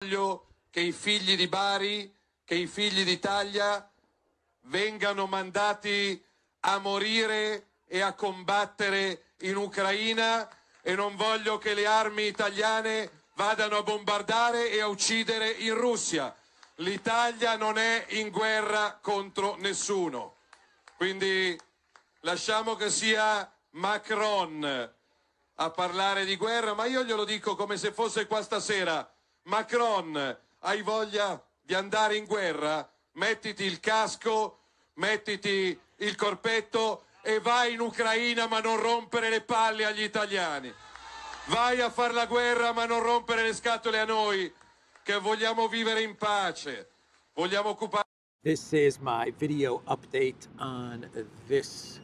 Voglio che i figli di Bari, che i figli d'Italia vengano mandati a morire e a combattere in Ucraina, e non voglio che le armi italiane vadano a bombardare e a uccidere in Russia. L'Italia non è in guerra contro nessuno. Quindi lasciamo che sia Macron a parlare di guerra, ma io glielo dico come se fosse qua stasera. Macron, hai voglia di andare in guerra? Mettiti il casco, mettiti il corpetto e vai in Ucraina, ma non rompere le palle agli italiani. Vai a fare la guerra, ma non rompere le scatole a noi, che vogliamo vivere in pace. Vogliamo occupare. This is my video update on this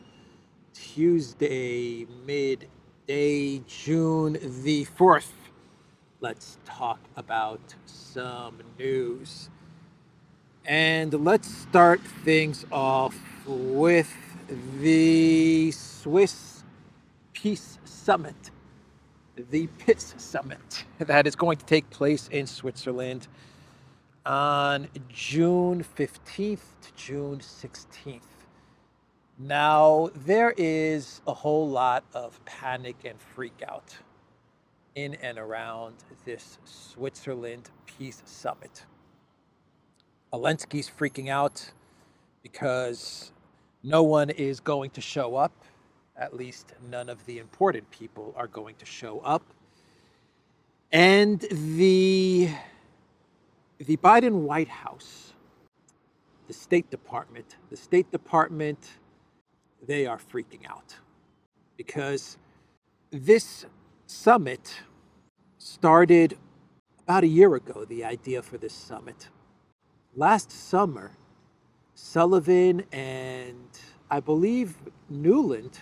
Tuesday, midday, June the 4th. Let's talk about some news. And let's start things off with the Swiss Peace Summit, the PIS Summit that is going to take place in Switzerland on June 15th to June 16th. Now, there is a whole lot of panic and freak out in and around this Switzerland Peace Summit. Elensky's freaking out because no one is going to show up. At least none of the important people are going to show up. And the Biden White House, the State Department, they are freaking out because this summit started about a year ago, the idea for this summit. Last summer, Sullivan and I believe Newland,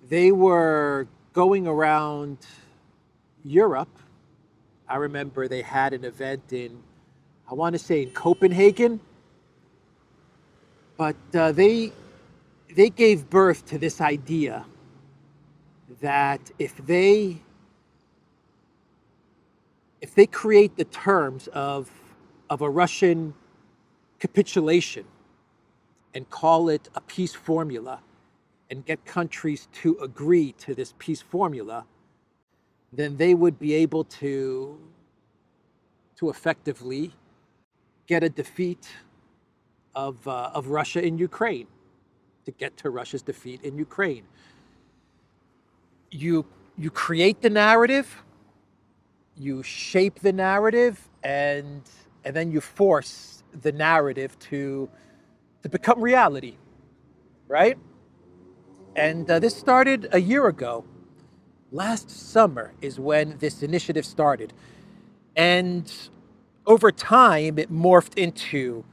they were going around Europe. I remember they had an event in, I want to say in Copenhagen, but they gave birth to this idea that if they create the terms of a Russian capitulation and call it a peace formula and get countries to agree to this peace formula, then they would be able to effectively get a defeat of Russia in Ukraine, to get to Russia's defeat in Ukraine. You create the narrative, you shape the narrative, and then you force the narrative to become reality, right? And this started a year ago. Last summer is when this initiative started. And over time, it morphed into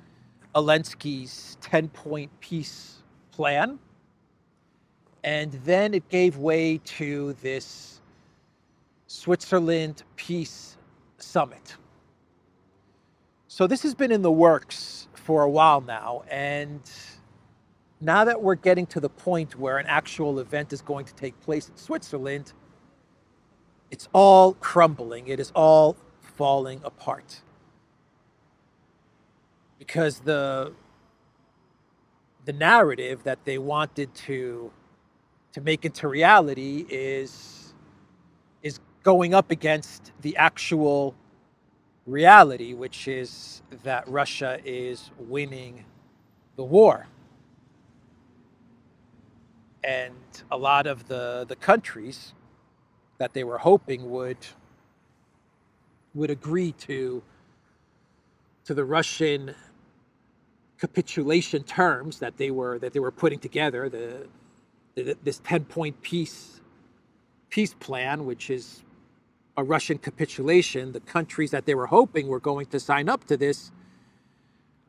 Elensky's 10-point peace plan. And then it gave way to this Switzerland Peace Summit. So this has been in the works for a while now. And now that we're getting to the point where an actual event is going to take place in Switzerland, it's all crumbling. It is all falling apart. Because the narrative that they wanted to make into reality is going up against the actual reality, which is that Russia is winning the war. And a lot of the countries that they were hoping would agree to the Russian capitulation terms that they were putting together, this 10-point peace plan, which is a Russian capitulation. The countries that they were hoping were going to sign up to this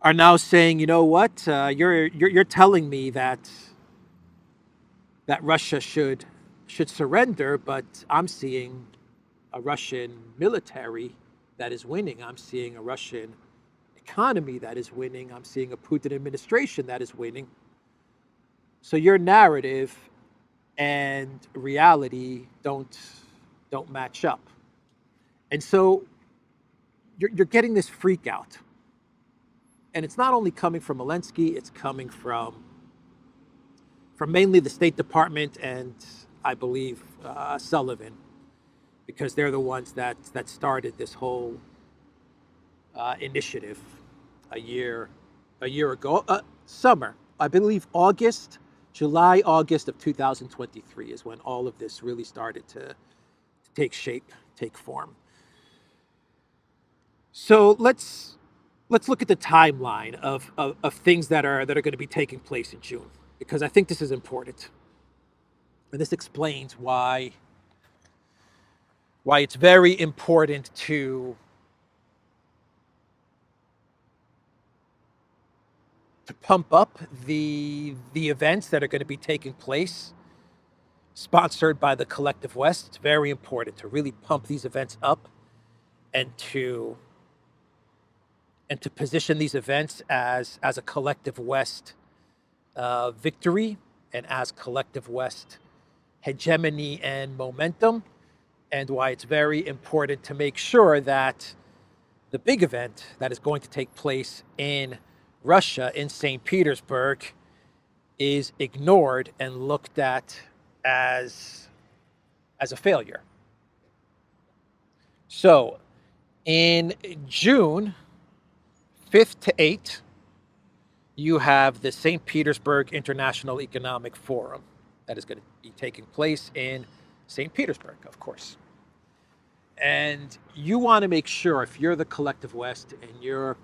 are now saying, you know what, you're telling me that Russia should surrender, but I'm seeing a Russian military that is winning. I'm seeing a Russian economy that is winning. I'm seeing a Putin administration that is winning. So your narrative and reality don't match up. And so you're getting this freak out. And it's not only coming from Elensky, it's coming from mainly the State Department and I believe Sullivan, because they're the ones that started this whole initiative a year ago. Summer, I believe July, August of 2023 is when all of this really started to take shape, take form. So let's look at the timeline of things that are going to be taking place in June, because I think this is important. And this explains why it's very important to pump up the events that are going to be taking place, sponsored by the Collective West. It's very important to really pump these events up and to position these events as a Collective West victory and as Collective West hegemony and momentum, and why it's very important to make sure that the big event that is going to take place in Russia, in St. Petersburg, is ignored and looked at as a failure. So in June 5th to 8th, you have the St. Petersburg International Economic Forum that is going to be taking place in St. Petersburg, of course. And you want to make sure, if you're the Collective West and you're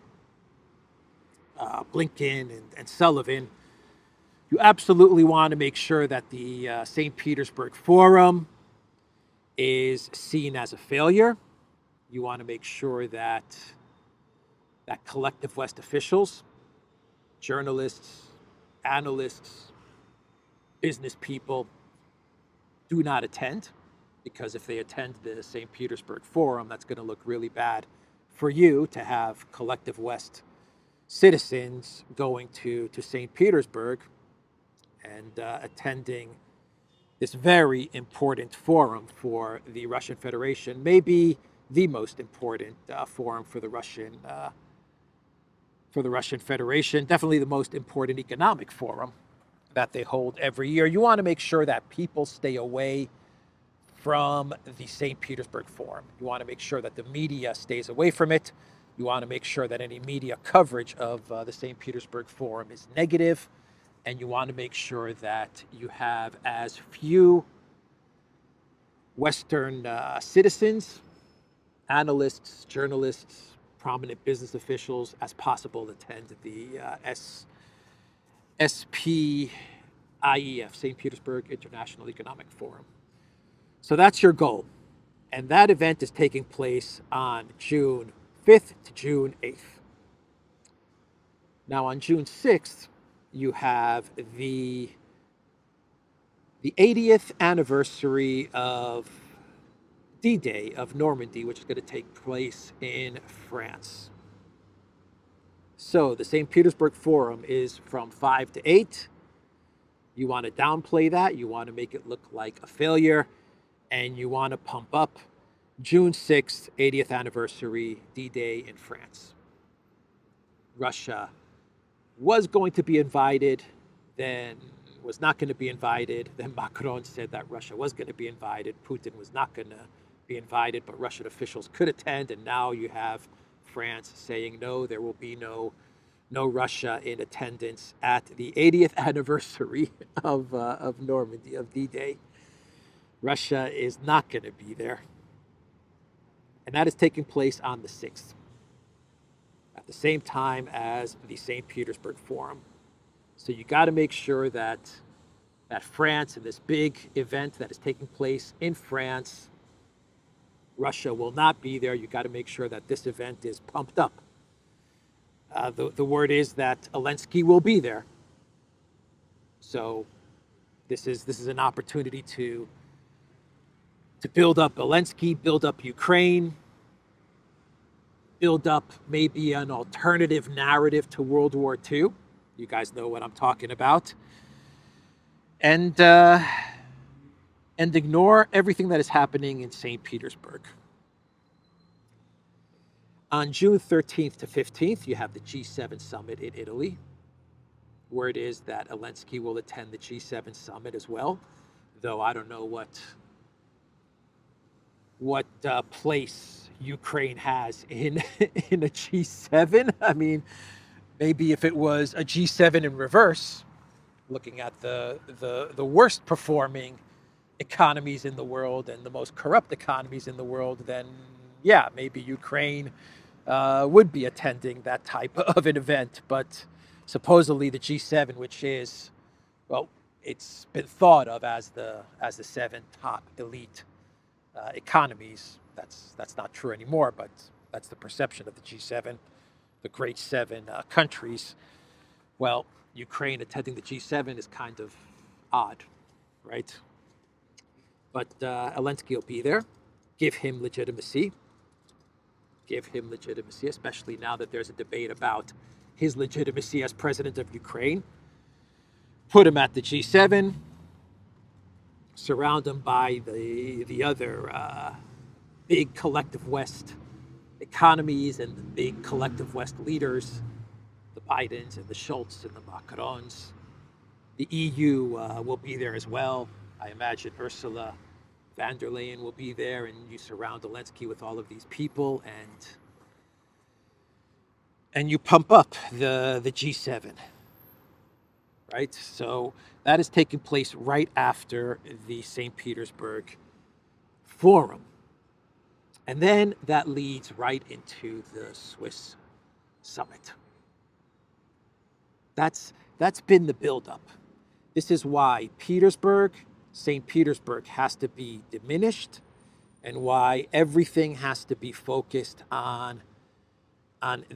Blinken and Sullivan, you absolutely want to make sure that the St. Petersburg Forum is seen as a failure. You want to make sure that Collective West officials, journalists, analysts, business people do not attend, because if they attend the St. Petersburg Forum, that's going to look really bad for you to have Collective West citizens going to St. Petersburg and attending this very important forum for the Russian Federation, maybe the most important forum for the Russian Federation, definitely the most important economic forum that they hold every year. You want to make sure that people stay away from the St. Petersburg Forum. You want to make sure that the media stays away from it. You want to make sure that any media coverage of the St. Petersburg Forum is negative. And you want to make sure that you have as few Western citizens, analysts, journalists, prominent business officials as possible attend the SPIEF, St. Petersburg International Economic Forum. So that's your goal. And that event is taking place on June 5th to June 8th. Now on June 6th, you have the 80th anniversary of D-Day of Normandy, which is going to take place in France. So the St. Petersburg Forum is from 5 to 8. You want to downplay that. You want to make it look like a failure. And you want to pump up June 6th, 80th anniversary, D-Day in France. Russia was going to be invited, then was not going to be invited. Then Macron said that Russia was going to be invited. Putin was not going to be invited, but Russian officials could attend. And now you have France saying, no, there will be no Russia in attendance at the 80th anniversary of Normandy, of D-Day. Russia is not going to be there. And that is taking place on the 6th, at the same time as the St. Petersburg Forum. So you got to make sure that France, and this big event that is taking place in France, Russia will not be there. You got to make sure that this event is pumped up. The word is that Elensky will be there. So this is an opportunity to build up Elensky, build up Ukraine, build up maybe an alternative narrative to World War II. You guys know what I'm talking about. And ignore everything that is happening in St. Petersburg. On June 13th to 15th, you have the G7 summit in Italy. Word is that Elensky will attend the G7 summit as well, though I don't know what place Ukraine has in in a G7. I mean, maybe if it was a G7 in reverse, looking at the worst performing economies in the world and the most corrupt economies in the world, then yeah, maybe Ukraine would be attending that type of an event. But supposedly the G7, which is, well, it's been thought of as the seven top elite economies. That's not true anymore, but that's the perception of the G7, the great seven countries. Well, Ukraine attending the G7 is kind of odd, right? But Elensky will be there. Give him legitimacy. Give him legitimacy, especially now that there's a debate about his legitimacy as president of Ukraine. Put him at the G7. Surround him by the other big collective West economies and the big collective West leaders, the Bidens and the Schultz and the Macrons. The EU will be there as well. I imagine Ursula von der Leyen will be there, and you surround Zelensky with all of these people, and you pump up the G7, right? So that is taking place right after the St. Petersburg Forum. And then that leads right into the Swiss summit. That's been the buildup. This is why St. Petersburg has to be diminished, and why everything has to be focused on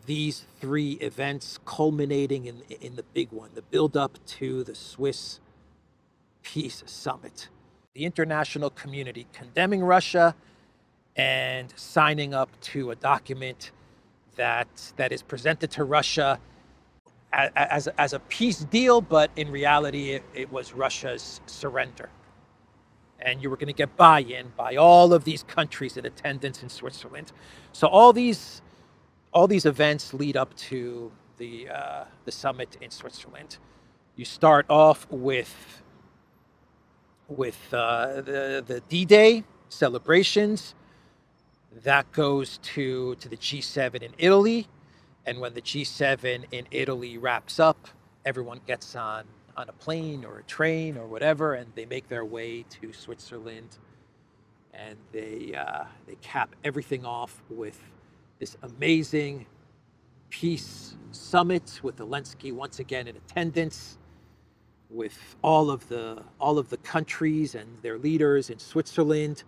these three events, culminating in the big one, the buildup to the Swiss Peace Summit. The international community condemning Russia and signing up to a document that is presented to Russia as a peace deal, but in reality, it was Russia's surrender. And you were going to get buy-in by all of these countries in attendance in Switzerland. So all these events lead up to the summit in Switzerland. You start off with the D-Day celebrations. That goes to the G7 in Italy. And when the G7 in Italy wraps up, everyone gets on a plane or a train or whatever, and they make their way to Switzerland. And they cap everything off with this amazing peace summit with Zelensky once again in attendance, with all of the countries and their leaders in Switzerland.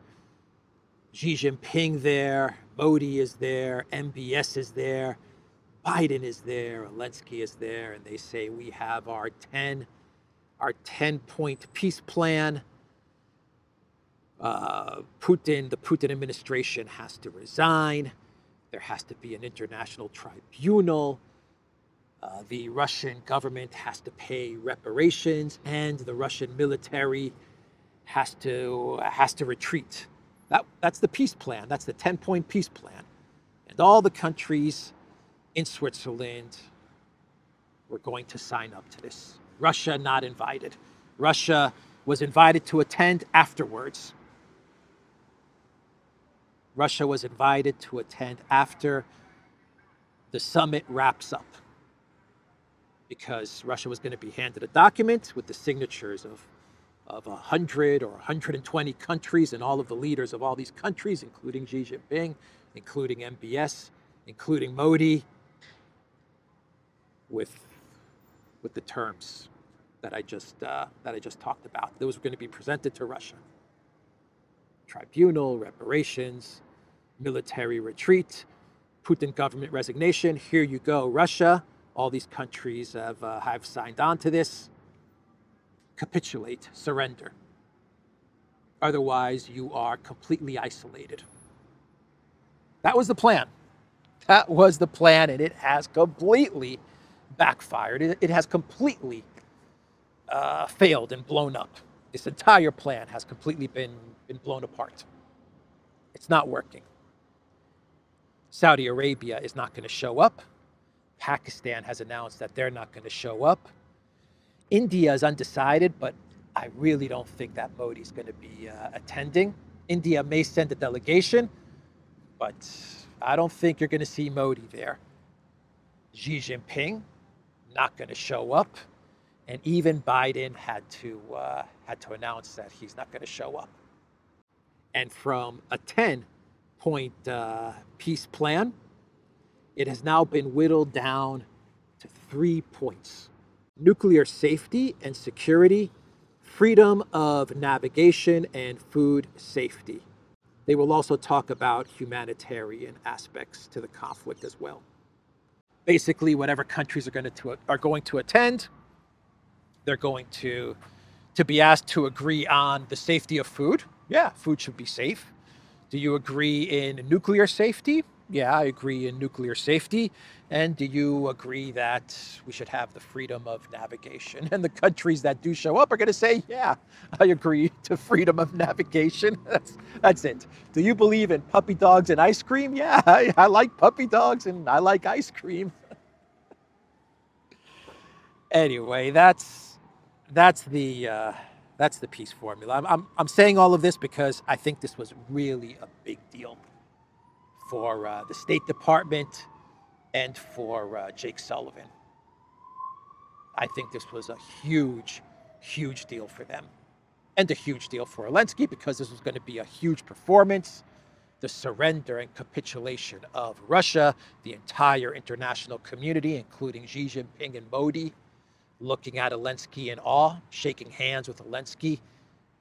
Xi Jinping there, Modi is there, MBS is there, Biden is there, Elensky is there, and they say we have our 10-point peace plan. The Putin administration has to resign. There has to be an international tribunal. The Russian government has to pay reparations, and the Russian military has to retreat. That's the peace plan. That's the 10-point peace plan. And all the countries in Switzerland were going to sign up to this. Russia not invited. Russia was invited to attend afterwards. Russia was invited to attend after the summit wraps up, because Russia was going to be handed a document with the signatures of 100 or 120 countries, and all of the leaders of all these countries, including Xi Jinping, including MBS, including Modi, with the terms that I just talked about. Those were going to be presented to Russia. Tribunal, reparations, military retreat, Putin government resignation. Here you go, Russia. All these countries have signed on to this. Capitulate, surrender. Otherwise, you are completely isolated. That was the plan. That was the plan, and it has completely backfired. It has completely failed and blown up. This entire plan has completely been blown apart. It's not working. Saudi Arabia is not going to show up. Pakistan has announced that they're not going to show up. India is undecided, but I really don't think that Modi's going to be attending. India may send a delegation, but I don't think you're going to see Modi there. Xi Jinping, not going to show up. And even Biden had to announce that he's not going to show up. And from a 10-point peace plan, it has now been whittled down to 3 points. Nuclear safety and security, freedom of navigation, and food safety. They will also talk about humanitarian aspects to the conflict as well. Basically, whatever countries are going to attend, they're going to be asked to agree on the safety of food. Yeah, food should be safe. Do you agree in nuclear safety? Yeah, I agree in nuclear safety. And do you agree that we should have the freedom of navigation? And the countries that do show up are going to say, yeah, I agree to freedom of navigation. That's it. Do you believe in puppy dogs and ice cream? Yeah, I like puppy dogs and I like ice cream. Anyway, that's the peace formula. I'm saying all of this because I think this was really a big deal for the State Department and for Jake Sullivan. I think this was a huge, huge deal for them, and a huge deal for Elensky because this was going to be a huge performance. The surrender and capitulation of Russia, the entire international community, including Xi Jinping and Modi, looking at Elensky in awe, shaking hands with Elensky,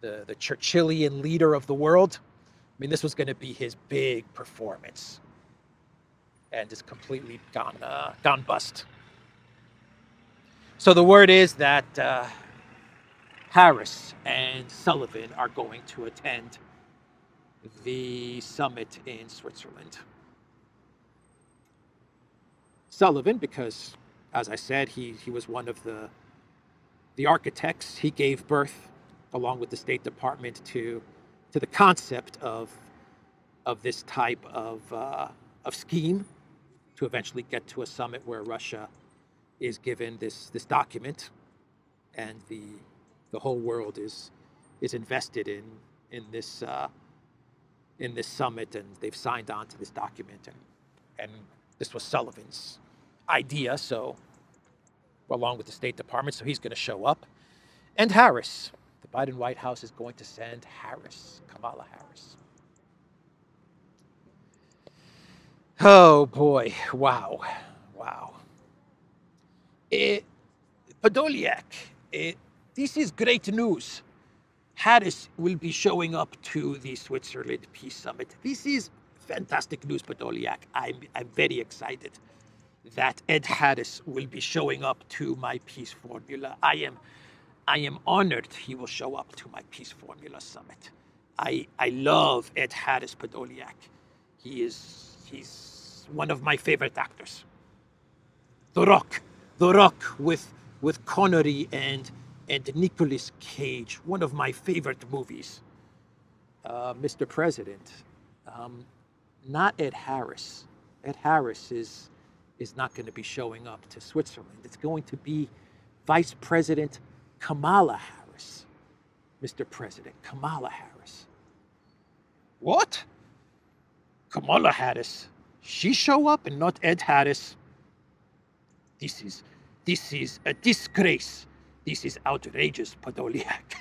the Churchillian leader of the world. I mean, this was going to be his big performance, and it's completely gone bust. So the word is that Harris and Sullivan are going to attend the summit in Switzerland. Sullivan, because, as I said, he was one of the architects. He gave birth, along with the State Department, to the concept of this type of scheme to eventually get to a summit where Russia is given this document, and the whole world is invested in this summit, and they've signed on to this document, and this was Sullivan's idea, so along with the State Department, so he's going to show up. And Harris, the Biden White House is going to send Harris, Kamala Harris. Oh boy, wow. Podolyak, this is great news. Harris will be showing up to the Switzerland Peace Summit. This is fantastic news, Podolyak. I'm very excited that Ed Harris will be showing up to my peace formula. I am honored he will show up to my peace formula summit. I love Ed Harris, Podolyak. He's one of my favorite actors. The Rock with Connery and Nicolas Cage, one of my favorite movies. Mr. President, not Ed Harris. Ed Harris is not going to be showing up to Switzerland. It's going to be Vice President Kamala Harris. Mr. President, Kamala Harris. What? Kamala Harris? She show up and not Ed Harris? This is a disgrace. This is outrageous, Podolyak.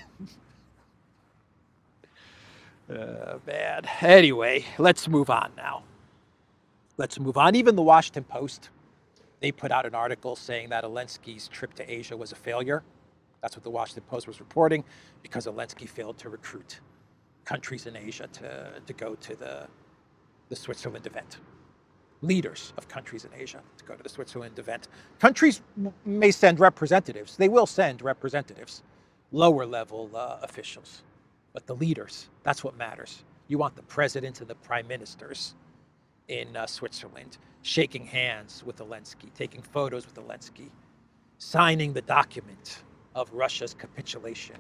Man. Anyway, let's move on now. Let's move on. Even the Washington Post, they put out an article saying that Elensky's trip to Asia was a failure. That's what the Washington Post was reporting, because Elensky failed to recruit countries in Asia to go to the Switzerland event. Leaders of countries in Asia to go to the Switzerland event. Countries may send representatives. They will send representatives, lower level officials. But the leaders, that's what matters. You want the presidents and the prime ministers in Switzerland shaking hands with Zelensky, taking photos with Zelensky, signing the document of Russia's capitulation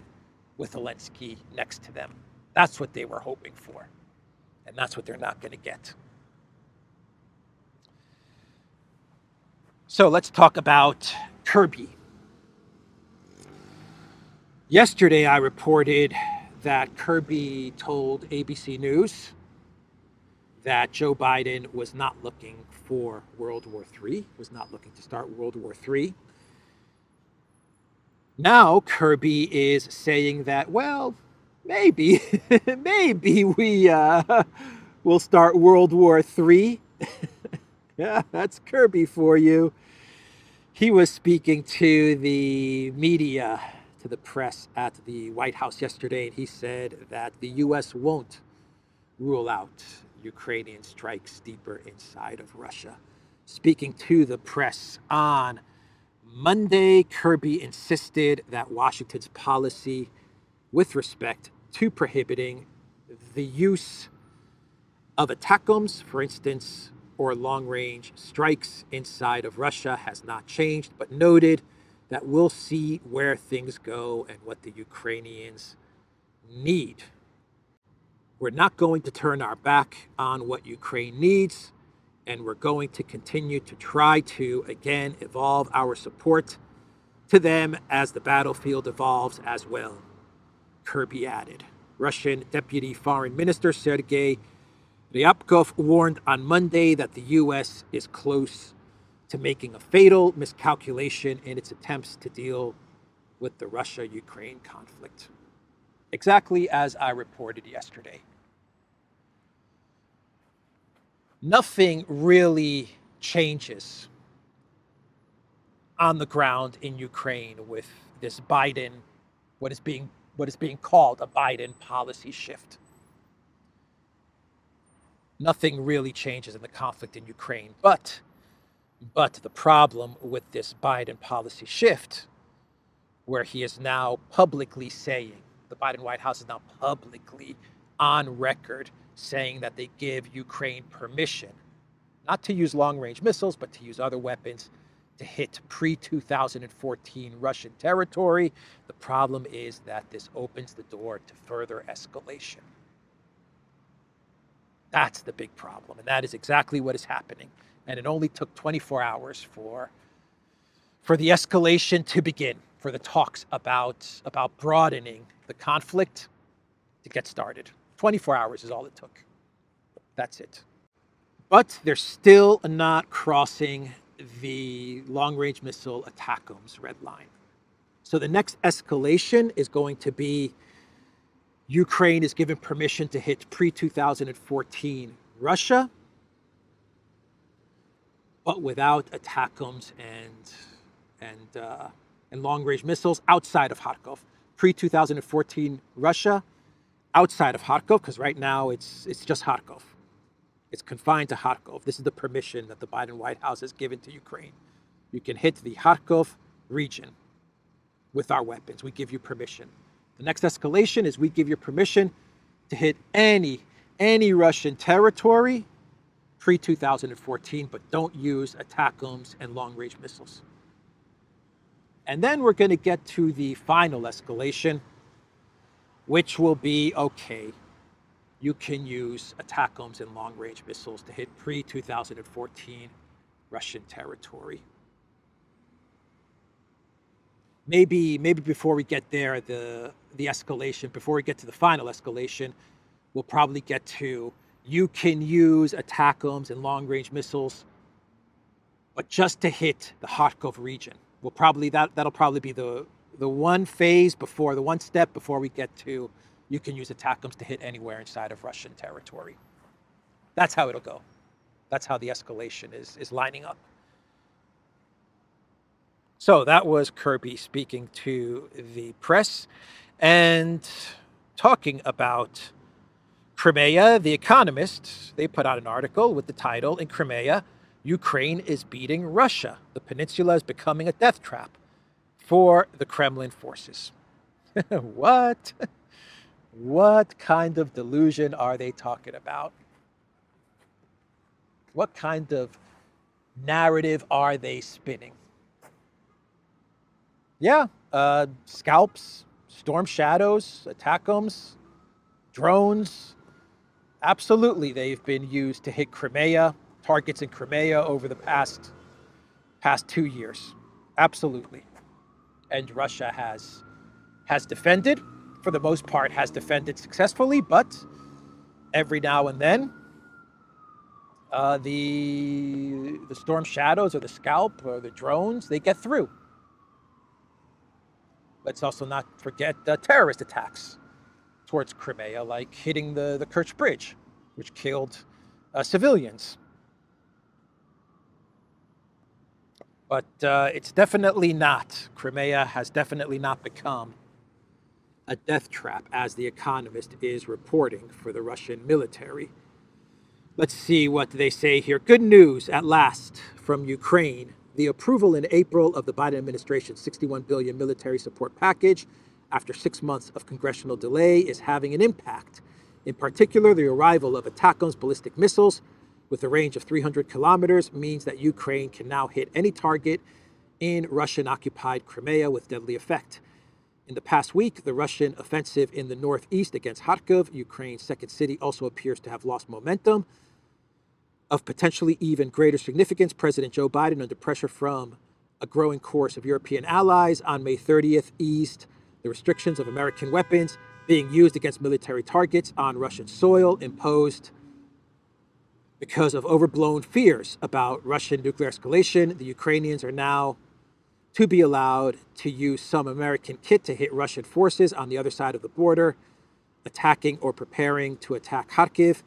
with Zelensky next to them. That's what they were hoping for. And that's what they're not going to get. So let's talk about Kirby. Yesterday, I reported that Kirby told ABC News that Joe Biden was not looking for World War III, was not looking to start World War III. Now Kirby is saying that, well, maybe, maybe we will start World War III. Yeah, that's Kirby for you. He was speaking to the media, to the press at the White House yesterday, and he said that the U.S. won't rule out Ukrainian strikes deeper inside of Russia. Speaking to the press on Monday, Kirby insisted that Washington's policy with respect to prohibiting the use of ATACMS, for instance, or long-range strikes inside of Russia has not changed, but noted that we'll see where things go and what the Ukrainians need. We're not going to turn our back on what Ukraine needs, and we're going to continue to try to, again, evolve our support to them as the battlefield evolves as well, Kirby added. Russian Deputy Foreign Minister Sergei Ryabkov warned on Monday that the U.S. is close to making a fatal miscalculation in its attempts to deal with the Russia-Ukraine conflict. Exactly as I reported yesterday. Nothing really changes on the ground in Ukraine with this Biden, what is being called a Biden policy shift. Nothing really changes in the conflict in Ukraine, but the problem with this Biden policy shift, where he is now publicly saying, the Biden White House is now publicly on record saying that they give Ukraine permission not to use long-range missiles, but to use other weapons to hit pre-2014 Russian territory. The problem is that this opens the door to further escalation. That's the big problem, and that is exactly what is happening. And it only took 24 hours for the escalation to begin, for the talks about broadening the conflict to get started. 24 hours is all it took. That's it. But they're still not crossing the long-range missile ATACMS red line. So the next escalation is going to be Ukraine is given permission to hit pre-2014 Russia, but without ATACMS and long-range missiles outside of Kharkov. Pre-2014 Russia, outside of Kharkov, because right now it's just Kharkov. It's confined to Kharkov. This is the permission that the Biden White House has given to Ukraine. You can hit the Kharkov region with our weapons. We give you permission. The next escalation is we give you permission to hit any Russian territory pre-2014, but don't use ATACMS and long-range missiles. And then we're going to get to the final escalation, which will be, okay, you can use ATACMS and long-range missiles to hit pre-2014 Russian territory. Maybe before we get there, the escalation, before we get to the final escalation, we'll probably get to you can use ATACMS and long-range missiles, but just to hit the Kharkov region. We'll probably that'll probably be the one phase before, the one step before we get to you can use ATACMS to hit anywhere inside of Russian territory. That's how it'll go. That's how the escalation is lining up. So that was Kirby speaking to the press and talking about Crimea. The Economist, they put out an article with the title, "In Crimea, Ukraine is beating Russia. The peninsula is becoming a death trap for the Kremlin forces." What? What kind of delusion are they talking about? What kind of narrative are they spinning? Yeah, scalps, storm shadows, ATACMS, drones. Absolutely, they've been used to hit Crimea, targets in Crimea over the past past 2 years. Absolutely. And Russia has defended, for the most part, has defended successfully, but every now and then, the Storm Shadows or the Scalp or the drones, they get through. Let's also not forget terrorist attacks towards Crimea, like hitting the Kerch Bridge, which killed civilians. But it's definitely not, Crimea has definitely not become a death trap, as The Economist is reporting for the Russian military. Let's see what they say here. Good news at last from Ukraine. The approval in April of the Biden administration's $61 billion military support package after 6 months of congressional delay is having an impact. In particular, the arrival of ATACMS ballistic missiles with a range of 300 kilometers means that Ukraine can now hit any target in Russian-occupied Crimea with deadly effect. In the past week, the Russian offensive in the northeast against Kharkov, Ukraine's second city, also appears to have lost momentum. Of potentially even greater significance, President Joe Biden, under pressure from a growing chorus of European allies, on May 30th eased the restrictions of American weapons being used against military targets on Russian soil imposed because of overblown fears about Russian nuclear escalation. The Ukrainians are now to be allowed to use some American kit to hit Russian forces on the other side of the border, attacking or preparing to attack Kharkiv.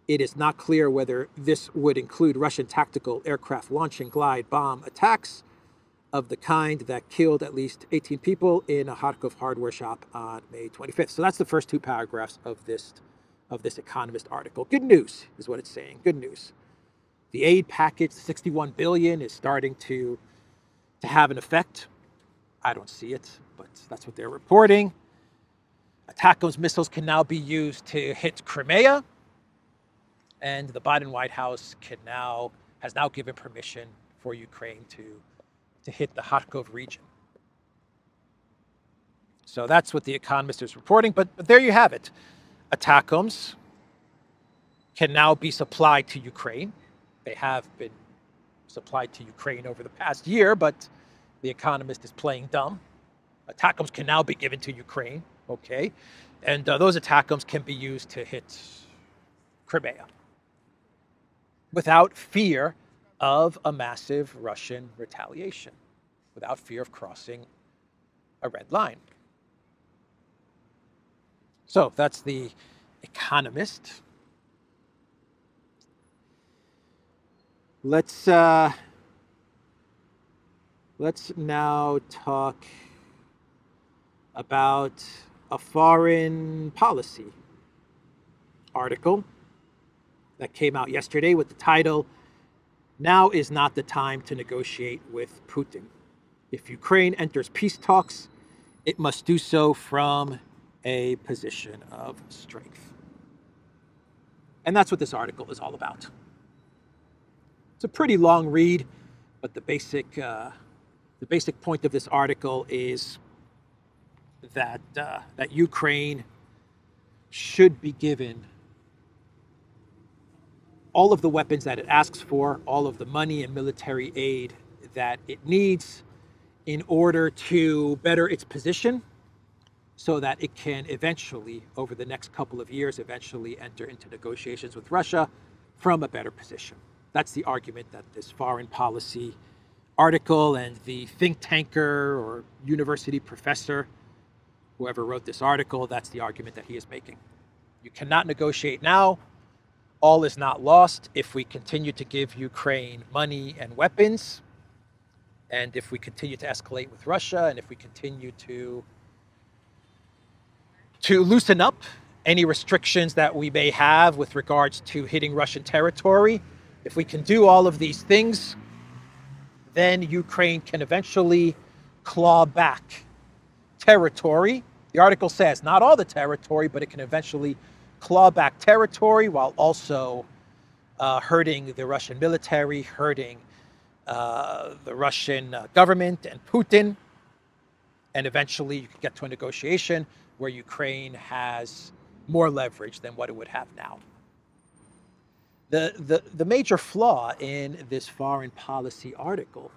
It is not clear whether this would include Russian tactical aircraft launching glide bomb attacks of the kind that killed at least 18 people in a Kharkov hardware shop on May 25th. So that's the first 2 paragraphs of this Economist article. Good news is what it's saying. Good news. The aid package, the $61 billion, is starting to have an effect. I don't see it, but that's what they're reporting. ATACMS missiles can now be used to hit Crimea, and the Biden White House has now given permission for Ukraine to hit the Kharkov region. So that's what The Economist is reporting. But there you have it. ATACMS can now be supplied to Ukraine. They have been supplied to Ukraine over the past year, but The Economist is playing dumb. ATACMS can now be given to Ukraine, okay? And those ATACMS can be used to hit Crimea without fear of a massive Russian retaliation, without fear of crossing a red line. So that's The Economist. Let's now talk about a foreign policy article that came out yesterday with the title, "Now is not the time to negotiate with Putin. If Ukraine enters peace talks, it must do so from a position of strength." And that's what this article is all about. It's a pretty long read, but the basic point of this article is that Ukraine should be given all of the weapons that it asks for, all of the money and military aid that it needs in order to better its position so that it can eventually, over the next couple of years, eventually enter into negotiations with Russia from a better position. That's the argument that this foreign policy article and the think tanker or university professor, whoever wrote this article, that's the argument that he is making. You cannot negotiate now. All is not lost if we continue to give Ukraine money and weapons, and if we continue to escalate with Russia, and if we continue to loosen up any restrictions that we may have with regards to hitting Russian territory. If we can do all of these things, then Ukraine can eventually claw back territory. The article says not all the territory, but it can eventually claw back territory while also hurting the Russian military, hurting the Russian government and Putin. And eventually you can get to a negotiation where Ukraine has more leverage than what it would have now. The major flaw in this foreign policy article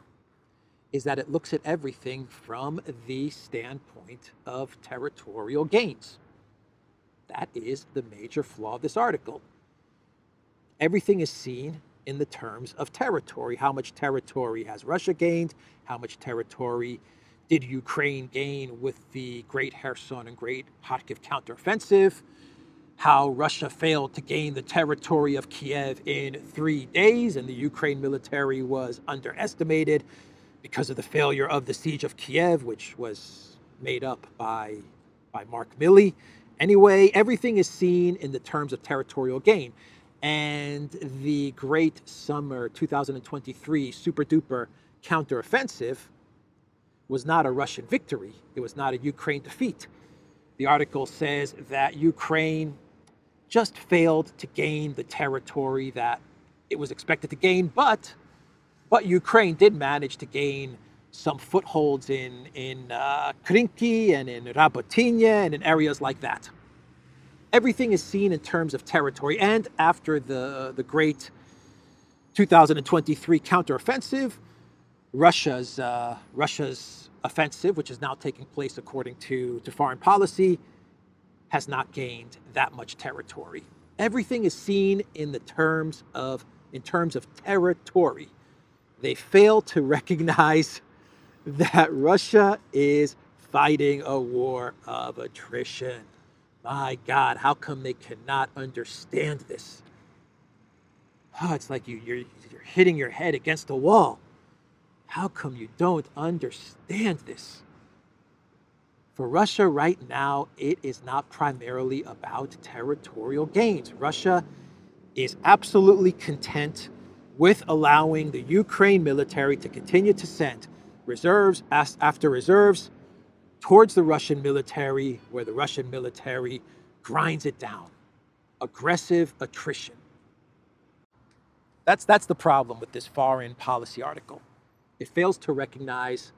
is that it looks at everything from the standpoint of territorial gains. That is the major flaw of this article. Everything is seen in the terms of territory. How much territory has Russia gained? How much territory did Ukraine gain with the Great Kherson and Great Kharkiv counteroffensive? How Russia failed to gain the territory of Kiev in 3 days, and the Ukraine military was underestimated because of the failure of the siege of Kiev, which was made up by Mark Milley. Anyway, everything is seen in the terms of territorial gain. And the great summer 2023 super duper counteroffensive was not a Russian victory. It was not a Ukraine defeat. The article says that Ukraine just failed to gain the territory that it was expected to gain, but Ukraine did manage to gain some footholds in Krinky and in Rabotinya and in areas like that. Everything is seen in terms of territory. And after the great 2023 counteroffensive, Russia's offensive, which is now taking place according to foreign policy, has not gained that much territory. Everything is seen in terms of territory. They fail to recognize that Russia is fighting a war of attrition. My God, how come they cannot understand this? Oh, it's like you're hitting your head against a wall. How come you don't understand this? For Russia right now, it is not primarily about territorial gains. Russia is absolutely content with allowing the Ukraine military to continue to send reserves after reserves towards the Russian military, where the Russian military grinds it down. Aggressive attrition. That's the problem with this foreign policy article. It fails to recognize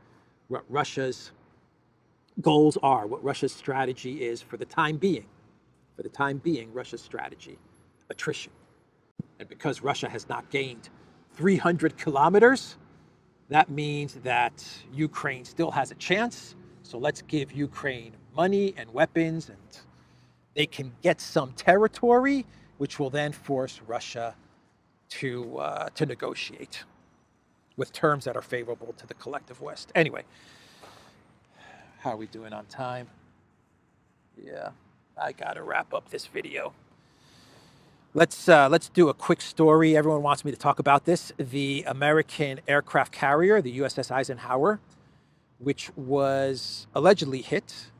what Russia's goals are, what Russia's strategy is for the time being. For the time being, Russia's strategy, attrition. And because Russia has not gained 300 kilometers, that means that Ukraine still has a chance. So let's give Ukraine money and weapons, and they can get some territory, which will then force Russia to negotiate with terms that are favorable to the collective West. Anyway, how are we doing on time? Yeah, I gotta wrap up this video. Let's do a quick story. Everyone wants me to talk about this. The American aircraft carrier, the USS Eisenhower, which was allegedly hit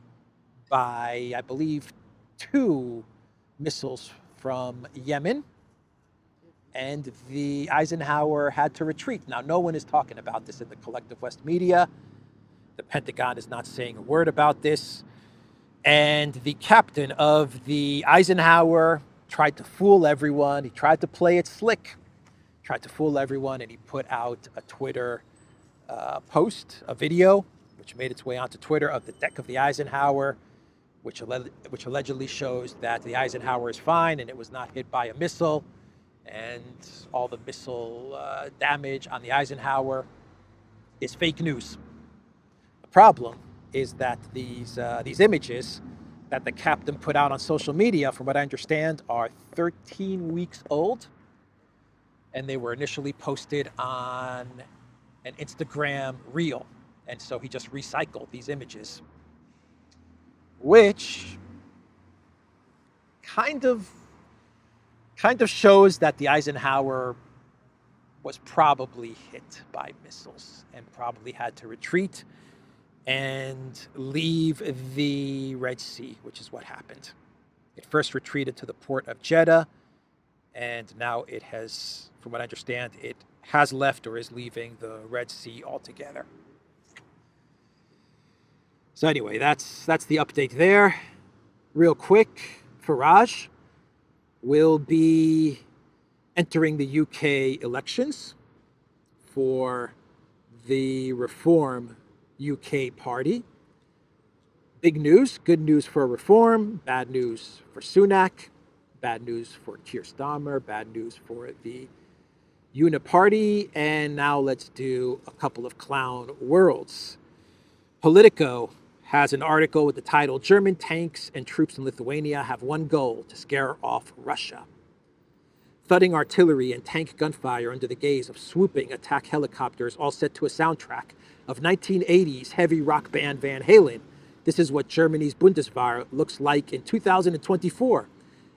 by, I believe, 2 missiles from Yemen. And the Eisenhower had to retreat. Now, no one is talking about this in the collective West media. The Pentagon is not saying a word about this. And the captain of the Eisenhower tried to fool everyone. He tried to play it slick, tried to fool everyone, and he put out a Twitter post, a video, which made its way onto Twitter, of the deck of the Eisenhower, which allegedly shows that the Eisenhower is fine and it was not hit by a missile, and all the missile damage on the Eisenhower is fake news. The problem is that these images that the captain put out on social media, from what I understand, are 13 weeks old, and they were initially posted on an Instagram reel, and so he just recycled these images, which kind of shows that the Eisenhower was probably hit by missiles and probably had to retreat and leave the Red Sea, which is what happened. It first retreated to the port of Jeddah, and now it has, from what I understand, it has left or is leaving the Red Sea altogether. So anyway, that's the update there. Real quick, Farage will be entering the UK elections for the Reform UK party. Big news, good news for Reform, bad news for Sunak, bad news for Keir Starmer, bad news for the Uniparty, and now let's do a couple of clown worlds. Politico has an article with the title, German tanks and troops in Lithuania have one goal, to scare off Russia. Thudding artillery and tank gunfire under the gaze of swooping attack helicopters, all set to a soundtrack of 1980s heavy rock band Van Halen. This is what Germany's Bundeswehr looks like in 2024,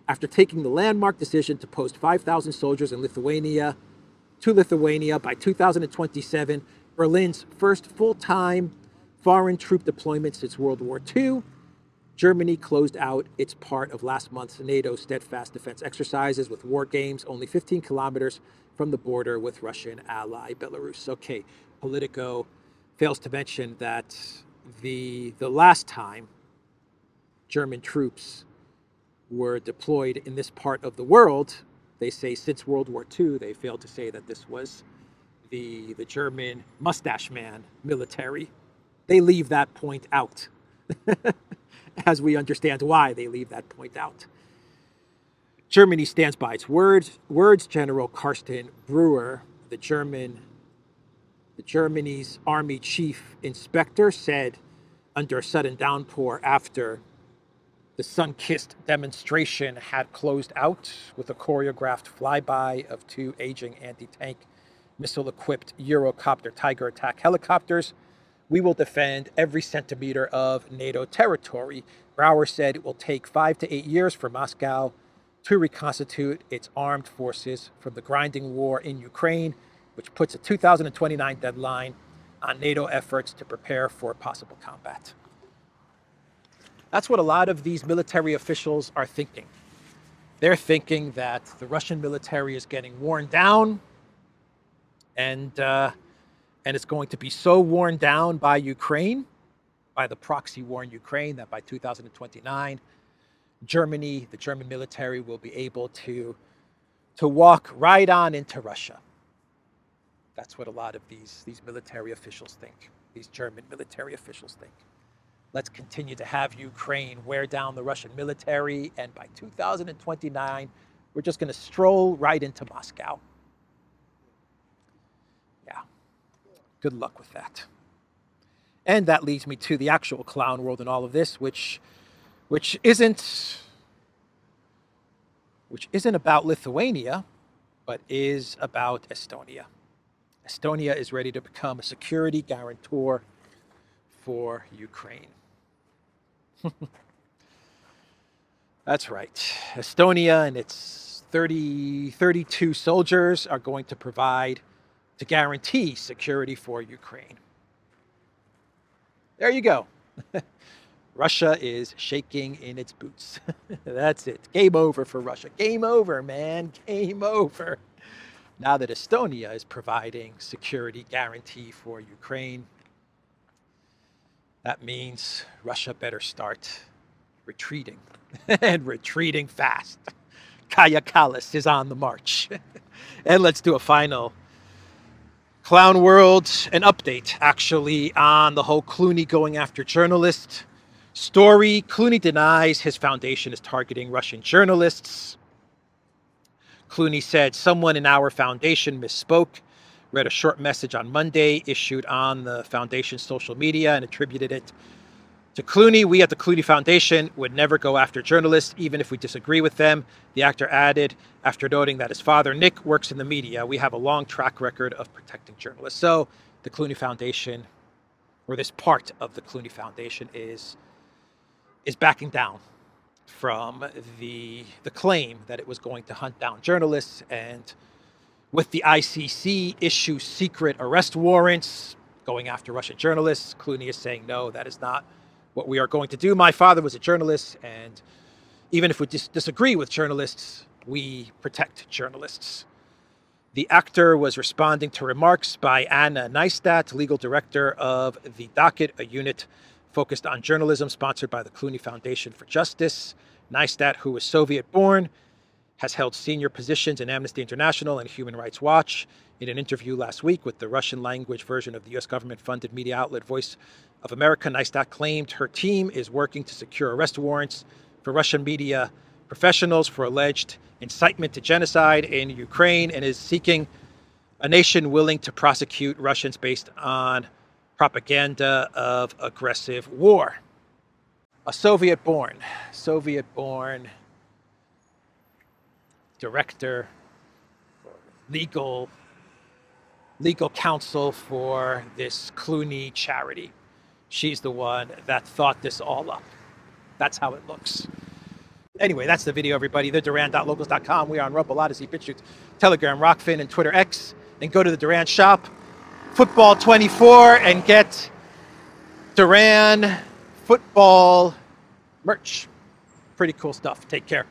after taking the landmark decision to post 5,000 soldiers in Lithuania by 2027, Berlin's first full-time foreign troop deployment since World War II. Germany closed out its part of last month's NATO steadfast defense exercises with war games only 15 kilometers from the border with Russian ally Belarus. Okay, Politico fails to mention that the last time German troops were deployed in this part of the world, they say since World War II, they failed to say that this was the German mustache man military. They leave that point out, as we understand why they leave that point out. Germany stands by its words. General Carsten Brewer, Germany's army chief inspector, said under a sudden downpour after the sun-kissed demonstration had closed out with a choreographed flyby of two aging anti-tank missile-equipped Eurocopter Tiger attack helicopters, we will defend every centimeter of NATO territory. Brower said it will take 5 to 8 years for Moscow to reconstitute its armed forces from the grinding war in Ukraine, which puts a 2029 deadline on NATO efforts to prepare for possible combat. That's what a lot of these military officials are thinking. They're thinking that the Russian military is getting worn down, and it's going to be so worn down by Ukraine, by the proxy war in Ukraine, that by 2029, Germany, the German military, will be able to walk right on into Russia. That's what a lot of these military officials think, these German military officials think. Let's continue to have Ukraine wear down the Russian military, and by 2029, we're just going to stroll right into Moscow. Yeah, good luck with that. And that leads me to the actual clown world in all of this, which isn't about Lithuania, but is about Estonia. Estonia is ready to become a security guarantor for Ukraine. That's right. Estonia and its 32 soldiers are going to guarantee security for Ukraine. There you go. Russia is shaking in its boots. That's it. Game over for Russia. Game over, man. Game over. Now that Estonia is providing security guarantee for Ukraine, that means Russia better start retreating, and retreating fast. Kaya Kallas is on the march. And let's do a final clown world, an update actually on the whole Clooney going after journalists story. Clooney denies his foundation is targeting Russian journalists. Clooney said, someone in our foundation misspoke, read a short message on Monday issued on the foundation's social media and attributed it to Clooney. We at the Clooney Foundation would never go after journalists, even if we disagree with them. The actor added, after noting that his father, Nick, works in the media. We have a long track record of protecting journalists. So the Clooney Foundation, or this part of the Clooney Foundation, is backing down from the claim that it was going to hunt down journalists, and with the ICC issue secret arrest warrants going after Russian journalists, Clooney is saying, no, that is not what we are going to do. My father was a journalist, and even if we disagree with journalists, we protect journalists. The actor was responding to remarks by Anna Nista, legal director of the Docket, a unit focused on journalism sponsored by the Clooney Foundation for Justice. Neistat, who was Soviet-born, has held senior positions in Amnesty International and Human Rights Watch. In an interview last week with the Russian-language version of the U.S. government-funded media outlet Voice of America, Neistat claimed her team is working to secure arrest warrants for Russian media professionals for alleged incitement to genocide in Ukraine, and is seeking a nation willing to prosecute Russians based on propaganda of aggressive war. A Soviet-born director, legal counsel for this Clooney charity. She's the one that thought this all up. That's how it looks. Anyway, that's the video, everybody. TheDuran.locals.com. We are on Rumble, Odyssey, BitChute, Telegram, Rockfin, and Twitter X. And go to the Duran shop, Football 24, and get Duran football merch. Pretty cool stuff. Take care.